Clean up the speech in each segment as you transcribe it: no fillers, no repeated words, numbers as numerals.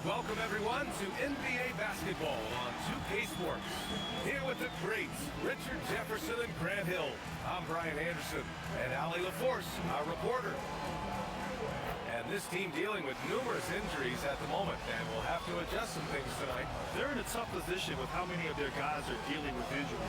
Welcome everyone to NBA basketball on 2K Sports. Here with the greats, Richard Jefferson and Grant Hill. I'm Brian Anderson and Allie LaForce, our reporter. And this team dealing with numerous injuries at the moment, and will have to adjust some things tonight. They're in a tough position with how many of their guys are dealing with injury.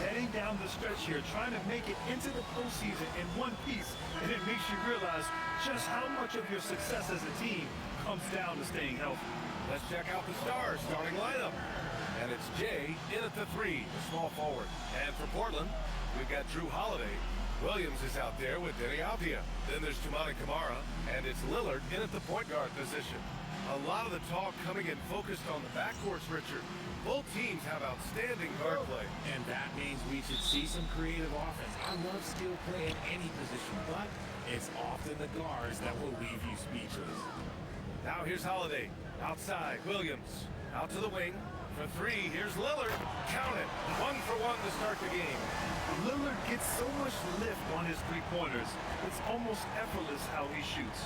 Heading down the stretch here, trying to make it into the postseason in one piece, and it makes you realize just how much of your success as a team comes down to staying healthy. Let's check out the Stars starting lineup. And it's Jay in at the 3, the small forward. And for Portland, we've got Drew Holiday. Williams is out there with Denny Avdia. Then there's Camara, and it's Lillard in at the point guard position. A lot of the talk coming in focused on the backcourts, Richard. Both teams have outstanding guard play. And that means we should see some creative offense. I love skill play in any position, but it's often the guards that will leave you speechless. Now here's Holiday. Outside, Williams. Out to the wing. For 3, here's Lillard. Count it. 1 for 1 to start the game. Lillard gets so much lift on his three-pointers, it's almost effortless how he shoots.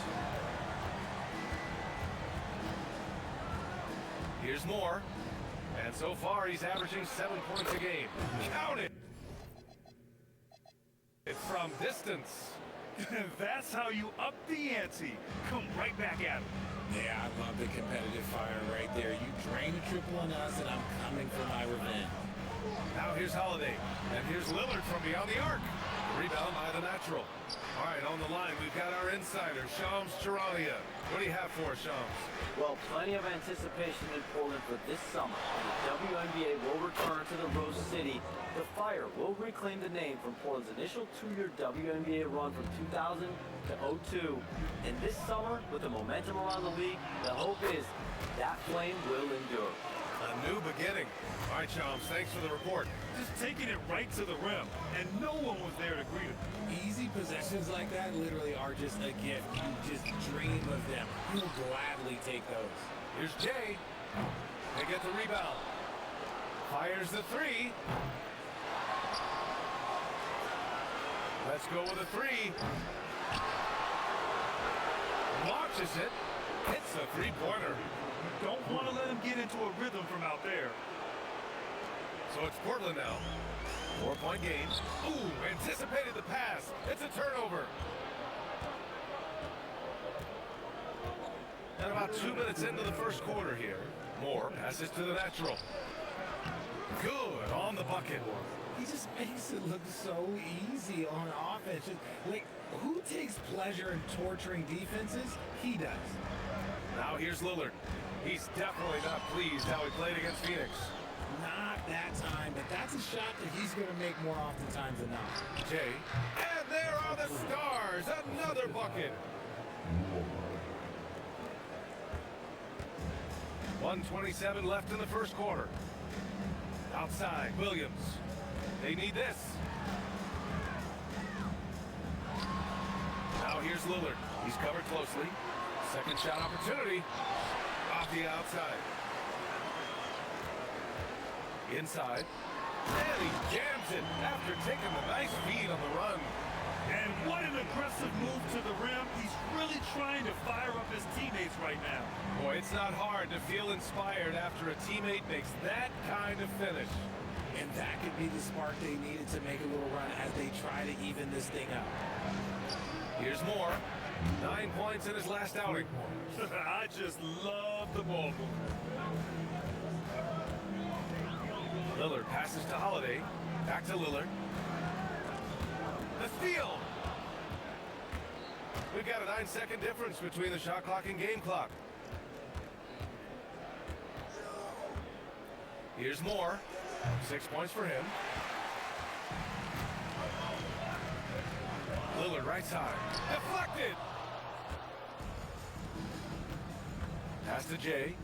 Here's Moore. And so far, he's averaging 7 points a game. Count it. It's from distance. That's how you up the ante. Come right back at him. Yeah, I love the competitive fire right there. You drain a triple on us, and I'm coming for my revenge. Now here's Holiday. And here's Lillard from beyond the arc. Rebound by the natural. All right, on the line, we've got our insider, Shams Charania. What do you have for us, Shams? Well, plenty of anticipation in Portland for this summer. The WNBA will return to the Rose City. The Fire will reclaim the name from Portland's initial 2-year WNBA run from 2000 to 02. And this summer, with the momentum around the league, the hope is that flame will endure. A new beginning. All right, Shams, thanks for the report. Just taking it right to the rim, and no one was there to greet him. Easy possessions like that literally are just a gift. You just dream of them. You'll gladly take those. Here's Jay. They get the rebound. Fires the 3. Let's go with a 3. Launches it. Hits a 3-pointer. Don't want to let him get into a rhythm from out there. So it's Portland now. 4-point game. Ooh, anticipated the pass. It's a turnover. And about 2 minutes into the first quarter here. Moore passes to the natural. Good on the bucket. He just makes it look so easy on offense. Like, who takes pleasure in torturing defenses? He does. Now here's Lillard. He's definitely not pleased how he played against Phoenix. Not that time, but that's a shot that he's going to make more oftentimes than not. Jay. And there are the Stars. Another bucket. 1:27 left in the first quarter. Outside, Williams. They need this. Now here's Lillard. He's covered closely. Second shot opportunity. Off the outside. Inside. And he jams it after taking the nice feed on the run. And what an aggressive move to the rim. He's really trying to fire up his teammates right now. Boy, it's not hard to feel inspired after a teammate makes that kind of finish. And that could be the spark they needed to make a little run as they try to even this thing up. Here's Moore. 9 points in his last outing. I just love the ball movement. Lillard passes to Holiday. Back to Lillard. The steal! We've got a 9-second difference between the shot clock and game clock. Here's Moore. 6 points for him. Lillard right side. Deflected! Pass to Jay.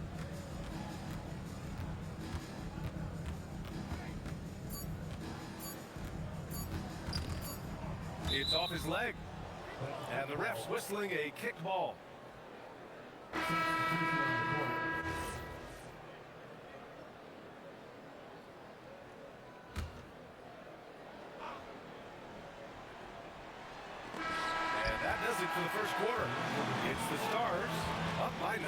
It's off his leg. And the ref's whistling a kicked ball. That does it for the first quarter. It's the Stars up by 9.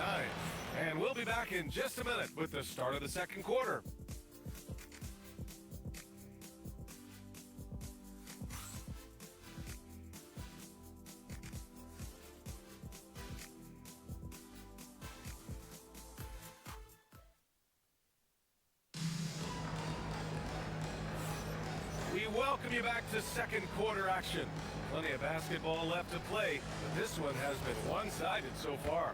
And we'll be back in just a minute with the start of the second quarter. We welcome you back to second quarter action. Plenty of basketball left to play, but this one has been one-sided so far.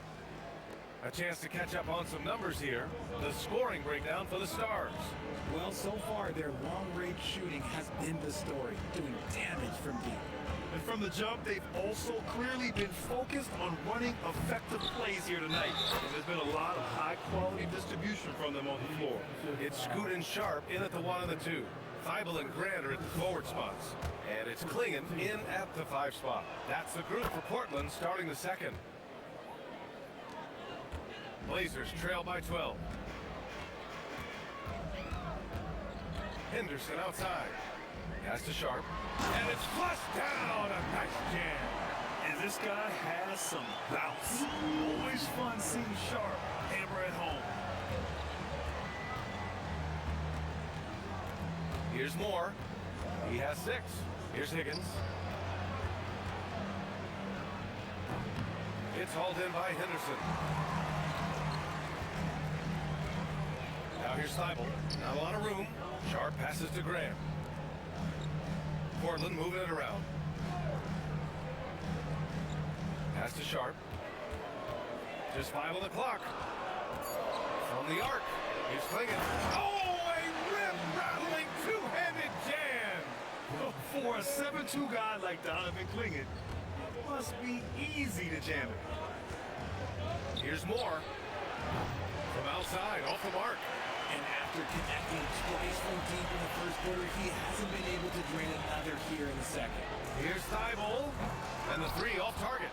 A chance to catch up on some numbers here. The scoring breakdown for the Stars. Well, so far, their long-range shooting has been the story, doing damage from deep. And from the jump, they've also clearly been focused on running effective plays here tonight. And there's been a lot of high-quality distribution from them on the floor. It's Scoot and Sharp in at the 1 and the 2. Thibault and Grant are at the forward spots. And it's Klingon in at the 5 spot. That's the group for Portland starting the second. Blazers trail by 12. Henderson outside. Pass to Sharp. And it's flushed down. A nice jam. And this guy has some bounce. Always fun seeing Sharp hammer at home. Here's Moore. He has 6. Here's Higgins. It's hauled in by Henderson. Now here's Thibault. Not a lot of room. Sharp passes to Graham. Portland moving it around. Pass to Sharp. Just 5 on the clock. From the arc. Here's Klingon. Oh, a rip-rattling two-handed jam. For a 7'2" guy like Donovan Klingon, it must be easy to jam it. Here's Moore. From outside, off the mark. And after connecting twice from deep in the first quarter, he hasn't been able to drain another here in the second. Here's Thibault. And the 3 off target.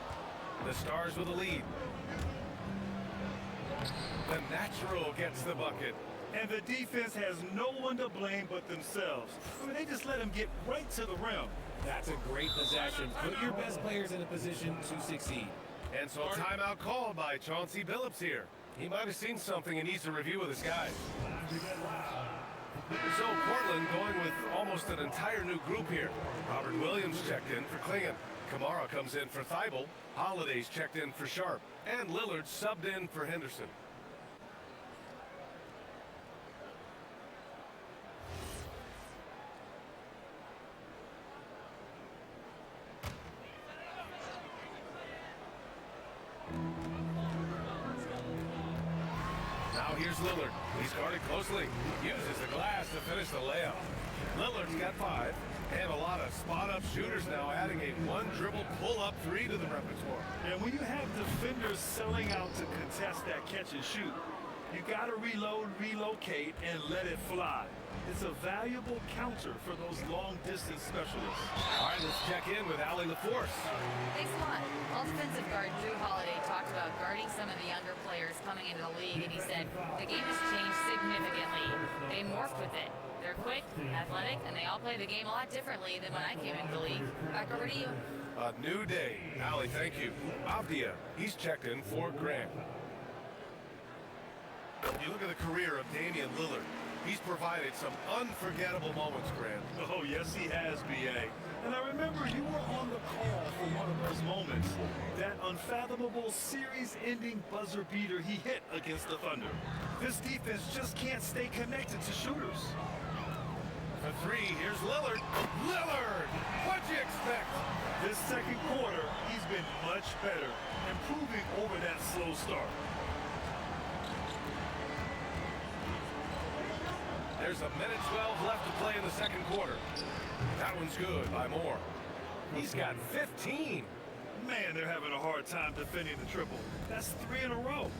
The Stars with a lead. The natural gets the bucket. And the defense has no one to blame but themselves. I mean, they just let him get right to the rim. That's a great possession. Put your best players in a position to succeed. And so a timeout called by Chauncey Billups here. He might have seen something and needs to review with his guys. So Portland going with almost an entire new group here. Robert Williams checked in for Klingon. Camara comes in for Thibault. Holiday's checked in for Sharp. And Lillard subbed in for Henderson. Now here's Lillard. He's guarded closely. Uses the glass to finish the layup. Lillard's got 5. And a lot of spot-up shooters now, adding a one-dribble pull-up 3 to the repertoire. And when you have defenders selling out to contest that catch and shoot, you got to reload, relocate, and let it fly. It's a valuable counter for those long-distance specialists. All right, let's check in with Allie LaForce. Thanks a lot. Well, defensive guard Drew Holiday talked about guarding some of the younger players coming into the league, and he said the game has changed significantly. They morphed with it. They're quick, athletic, and they all play the game a lot differently than when I came into the league. Back over to you. A new day. Allie, thank you. Avdia, he's checked in for Grant. You look at the career of Damian Lillard. He's provided some unforgettable moments, Grant. Oh, yes, he has, B.A. And I remember you were on the call for one of those moments. That unfathomable series-ending buzzer beater he hit against the Thunder. This defense just can't stay connected to shooters. For 3, here's Lillard. Lillard! What'd you expect? This second quarter, he's been much better, improving over that slow start. There's a minute 12 left to play in the second quarter. That one's good by Moore. He's got 15. Man, they're having a hard time defending the triple. That's 3 in a row.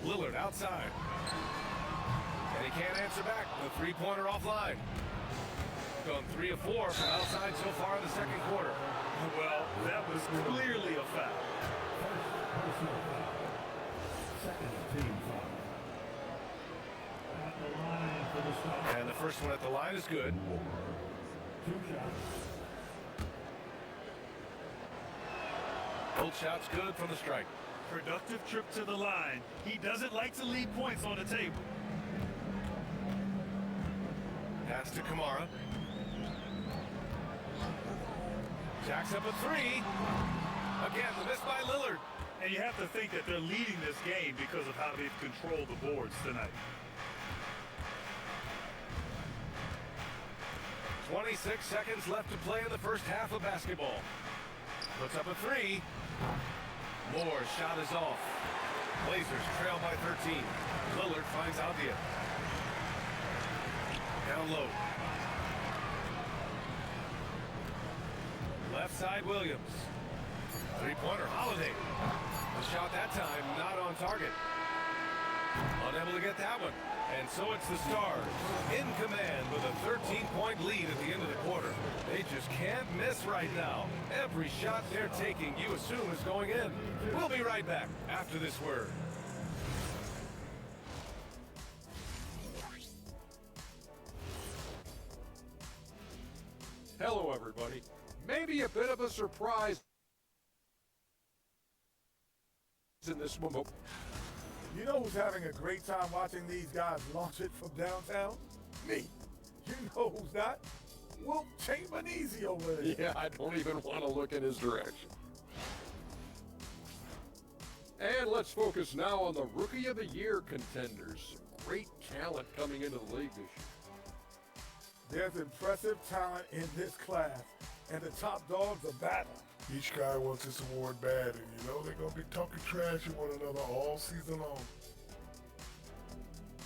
Lillard outside. And he can't answer back. The three-pointer offline. Gone 3 of 4 from outside so far in the second quarter. Well, that was clearly a foul. And the first one at the line is good. Both shots good from the strike. Productive trip to the line. He doesn't like to leave points on the table. Pass to Camara. Jacks up a three. Again, the miss by Lillard. And you have to think that they're leading this game because of how they've controlled the boards tonight. 26 seconds left to play in the first half of basketball. Puts up a three. Moore's shot is off. Blazers trail by 13. Lillard finds Aldia. Down low. Left side, Williams. Three-pointer, Holiday. The shot that time not on target. Unable to get that one. And so it's the Stars in command with a 13-point lead at the end of the quarter. They just can't miss right now. Every shot they're taking, you assume, is going in. We'll be right back after this word. Hello, everybody. Maybe a bit of a surprise in this moment. You know who's having a great time watching these guys launch it from downtown? Me. You know who's not? Wilt Chamberlain over there. Yeah, I don't even want to look in his direction. And let's focus now on the Rookie of the Year contenders. Great talent coming into the league this year. There's impressive talent in this class, and the top dogs are battling. Each guy wants this award bad, and you know they're going to be talking trash at one another all season long.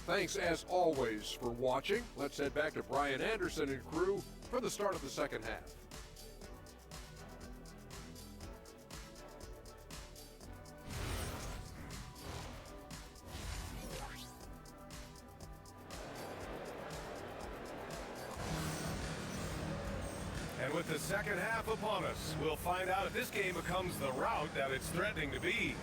Thanks, as always, for watching. Let's head back to Brian Anderson and crew for the start of the second half. And with the second half upon us, we'll find out if this game becomes the rout that it's threatening to be.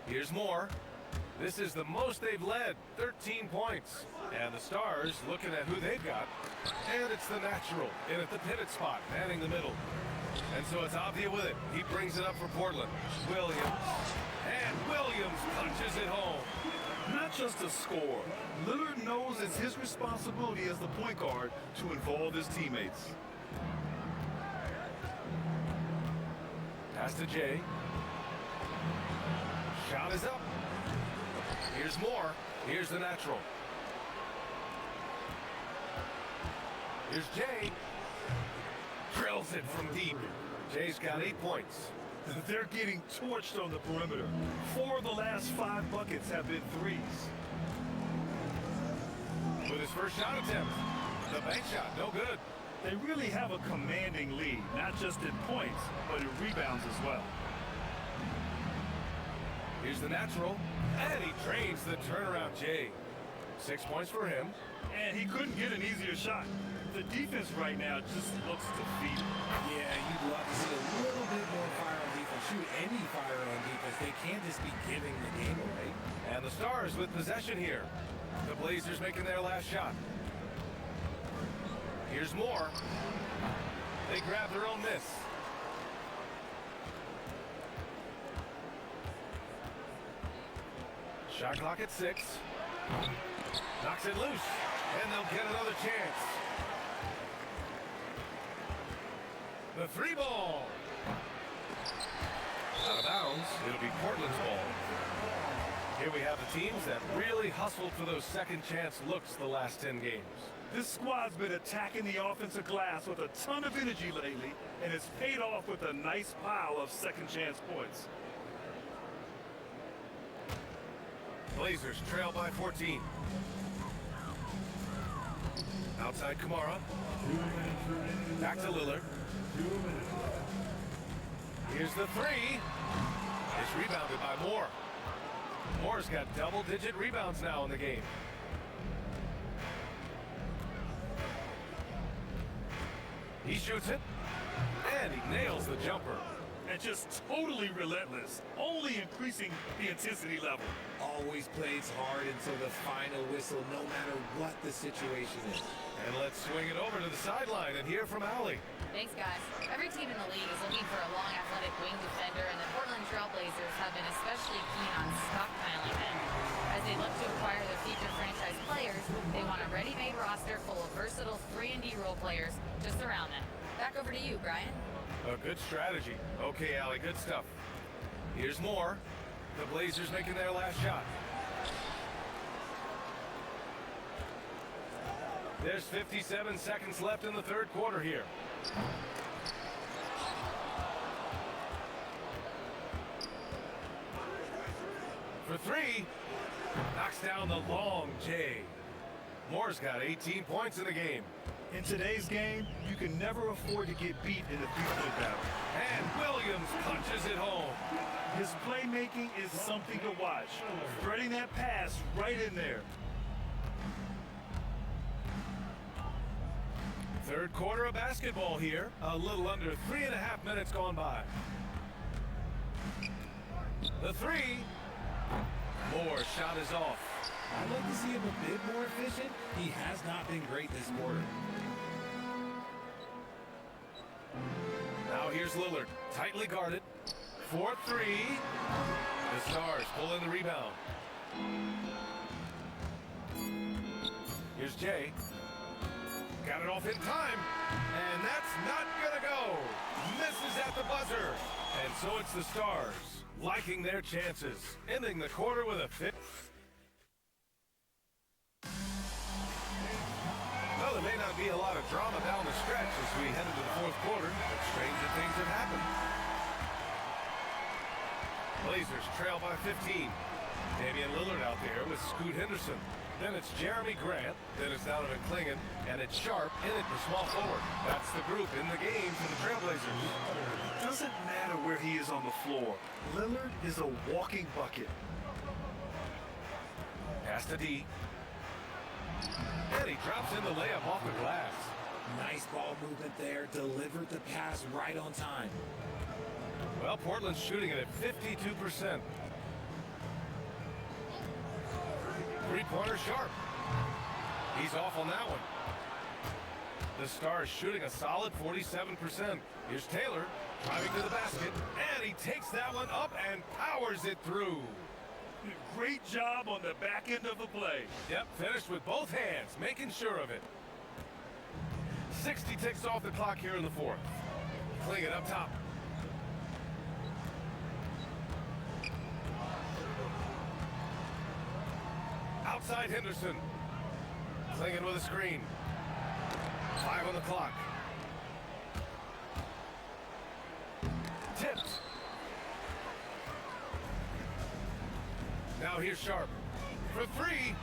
Here's Moore. This is the most they've led, 13 points. And the Stars looking at who they've got. And it's the natural in at the pivot spot, manning the middle. And so it's Avdia with it. He brings it up for Portland. Williams. And Williams punches it home. Not just a score. Lillard knows it's his responsibility as the point guard to involve his teammates. Pass to Jay. Shot is up. Here's Moore. Here's the natural. Here's Jay. Drills it from deep. Jay's got 8 points. They're getting torched on the perimeter. 4 of the last 5 buckets have been threes. With his first shot attempt, the bank shot, no good. They really have a commanding lead, not just in points, but in rebounds as well. Here's the natural, and he drains the turnaround Jay. 6 points for him. And he couldn't get an easier shot. The defense right now just looks defeated. Yeah, you'd love to see a little bit more fire on defense. Shoot, any fire on defense. They can't just be giving the game away. And the Stars with possession here. The Blazers making their last shot. Here's Moore. They grab their own miss. Shot clock at 6. Knocks it loose, and they'll get another chance. The 3 ball. Out of bounds, it'll be Portland's ball. Here we have the teams that really hustled for those second chance looks the last 10 games. This squad's been attacking the offensive glass with a ton of energy lately, and it's paid off with a nice pile of second chance points. Blazers trail by 14. Outside Camara. Back to Lillard. Here's the 3. It's rebounded by Moore. Moore Moore's got double-digit rebounds now in the game. He shoots it, and he nails the jumper. And just totally relentless, only increasing the intensity level. Always plays hard until the final whistle, no matter what the situation is. And let's swing it over to the sideline and hear from Allie. Thanks, guys. Every team in the league is looking for a long, athletic wing defender, and the Portland Trailblazers have been especially keen on stockpiling them. As they look to acquire their future franchise players, they want a ready-made roster full of versatile 3-and-D role players to surround them. Back over to you, Brian. A good strategy. Okay, Allie, good stuff. Here's more. The Blazers making their last shot. There's 57 seconds left in the third quarter here. For three, knocks down the long J. Moore's got 18 points in the game. In today's game, you can never afford to get beat in a three-point battle. And Williams punches it home. His playmaking is something to watch. Threading that pass right in there. Third quarter of basketball here. A little under 3.5 minutes gone by. The three. Moore's shot is off. I'd like to see him a bit more efficient. He has not been great this quarter. Now here's Lillard, tightly guarded. 4-3. The Stars pull in the rebound. Here's Jay. Got it off in time. And that's not gonna go. Misses at the buzzer. And so it's the Stars liking their chances, ending the quarter with a 5th. Well, there may not be a lot of drama down the stretch as we head into the fourth quarter, but stranger things have happened. Blazers trail by 15. Damian Lillard out there with Scoot Henderson. Then it's Jeremy Grant. Then it's Donovan Clingan. And it's Sharp in it for small forward. That's the group in the game for the Trailblazers. Doesn't matter where he is on the floor. Lillard is a walking bucket. Pass to D. And he drops in the layup off the glass. Nice ball movement there. Delivered the pass right on time. Well, Portland's shooting it at 52%. Three-pointer Sharp. He's off on that one. The Stars shooting a solid 47%. Here's Taylor driving to the basket, and he takes that one up and powers it through. Great job on the back end of the play. Yep, finished with both hands, making sure of it. 60 ticks off the clock here in the fourth. Clingan up top. Outside Henderson. Clingan with a screen. 5 on the clock. Tipped. Now here's Sharp. For three.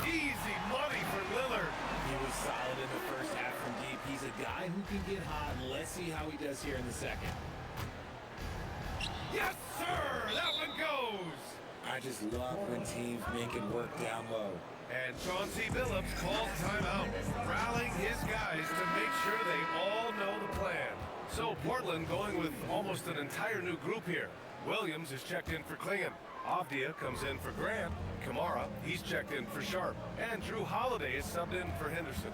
Easy money for Lillard. He was solid in the first half from deep. He's a guy who can get hot. Let's see how he does here in the second. Yes, sir! That one goes! I just love when teams make it work down low. And Chauncey Billups calls timeout, rallying his guys to make sure they all know the plan. So Portland going with almost an entire new group here. Williams is checked in for Clingan. Avdia comes in for Grant. Camara, he's checked in for Sharp. And Drew Holiday is subbed in for Henderson.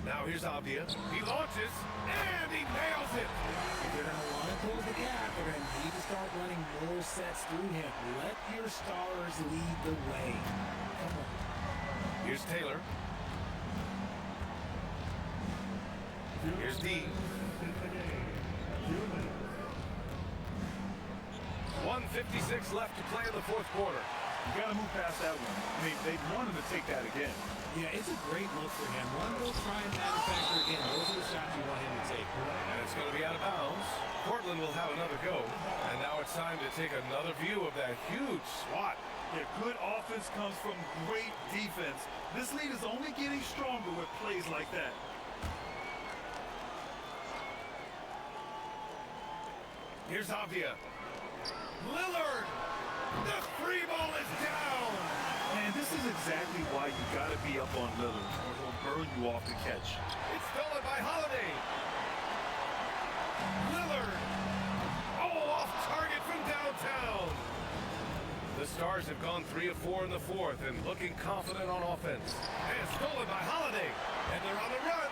Now here's Avdia. He launches, and he nails it! If they're going to want to close the gap, they're going to need to start running more sets through him. Let your stars lead the way. Come on. Here's Taylor. Here's D. 1:56 left to play in the fourth quarter. You got to move past that one. I mean, they want him to take that again. Yeah, it's a great look for him. One will try and manufacture again. Those are the shots you want him to take. And it's going to be out of bounds. Portland will have another go. And now it's time to take another view of that huge swat. Yeah, good offense comes from great defense. This lead is only getting stronger with plays like that. Here's Avdia. Lillard! The free ball is exactly why you got to be up on Lillard, or he'll burn you off the catch. It's stolen by Holiday. Lillard. Oh, off target from downtown. The Stars have gone 3 of 4 in the fourth and looking confident on offense. And it's stolen by Holiday. And they're on the run.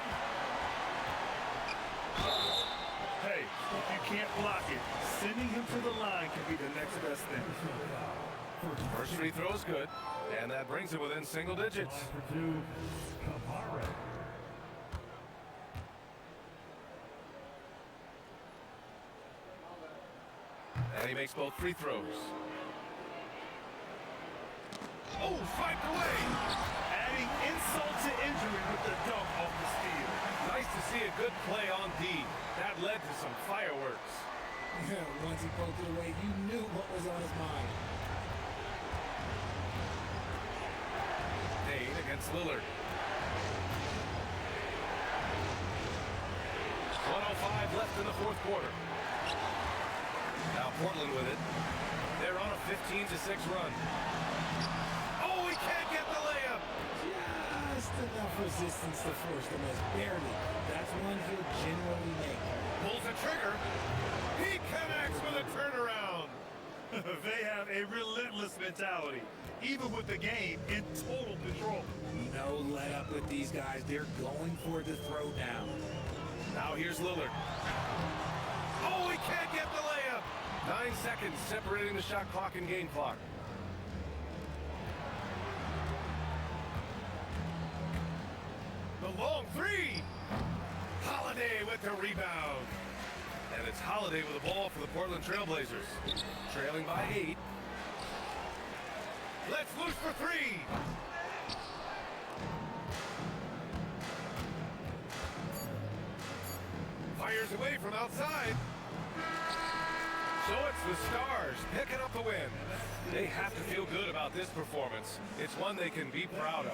Hey, if you can't block it, sending him to the line can be the next best thing. First free throw is good. And that brings it within single digits. Camara. And he makes both free throws. Oh, swiped away. Adding insult to injury with the dunk off the steal. Nice to see a good play on D. That led to some fireworks. Once he poked it away, you knew what was on his mind. Dayton against Lillard. 1:05 left in the fourth quarter. Now Portland with it. They're on a 15-6 run. Oh, he can't get the layup. Just enough resistance to force the miss. Barely. That's one he'll generally make. Pulls the trigger. He connects with a turnaround. They have a relentless mentality, even with the game in total control. No let up with these guys. They're going for the throwdown. Now here's Lillard. Oh, he can't get the layup. 9 seconds separating the shot clock and game clock. The long three. Holiday with the rebound. And it's Holiday with the ball for the Portland Trailblazers. Trailing by 8. Let's loose for 3. Fires away from outside. So it's the Stars picking up the win. They have to feel good about this performance. It's one they can be proud of.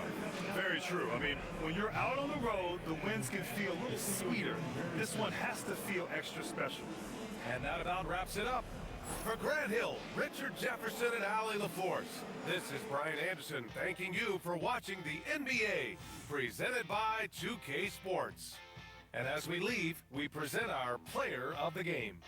Very true. I mean, when you're out on the road, the wins can feel a little sweeter. This one has to feel extra special. And that about wraps it up. For Grant Hill, Richard Jefferson, and Allie LaForce, this is Brian Anderson thanking you for watching the NBA, presented by 2K Sports. And as we leave, we present our player of the game.